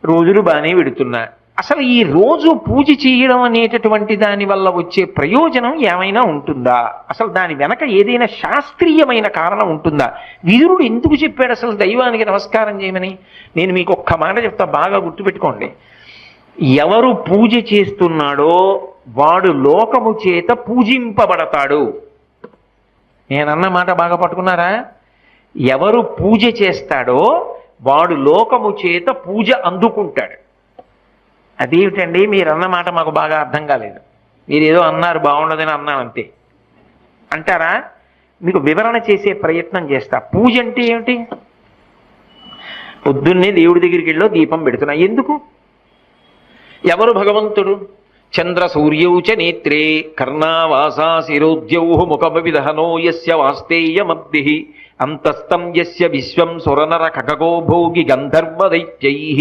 రోజులు బాగానే పెడుతున్నా. అసలు ఈ రోజు పూజ చేయడం అనేటటువంటి దాని వల్ల వచ్చే ప్రయోజనం ఏమైనా ఉంటుందా? అసలు దాని వెనక ఏదైనా శాస్త్రీయమైన కారణం ఉంటుందా? విదురుడు ఎందుకు చెప్పాడు అసలు దైవానికి నమస్కారం చేయమని? నేను మీకు ఒక్క మాట చెప్తా, బాగా గుర్తుపెట్టుకోండి. ఎవరు పూజ చేస్తున్నాడో వాడు లోకము చేత పూజింపబడతాడు. నేనన్న మాట బాగా పట్టుకున్నారా? ఎవరు పూజ చేస్తాడో వాడు లోకము చేత పూజ అందుకుంటాడు. అదేమిటండి మీరన్న మాట మాకు బాగా అర్థం కాలేదు, మీరు ఏదో అన్నారు బాగుండదని అన్నాను అంతే అంటారా? మీకు వివరణ చేసే ప్రయత్నం చేస్తా. పూజ అంటే ఏమిటి? పొద్దున్నే దేవుడి దగ్గరికి వెళ్ళో దీపం పెడుతున్నా. ఎందుకు? ఎవరు భగవంతుడు? చంద్ర సూర్యౌ చ నేత్రే కర్ణావాసా శిరోద్యౌ ముఖమవిదహనో యస్య వాస్తేయమబ్ధి అంతస్తం యస్య విశ్వం సురనర ఖగో భోగి గంధర్వ దైత్యైః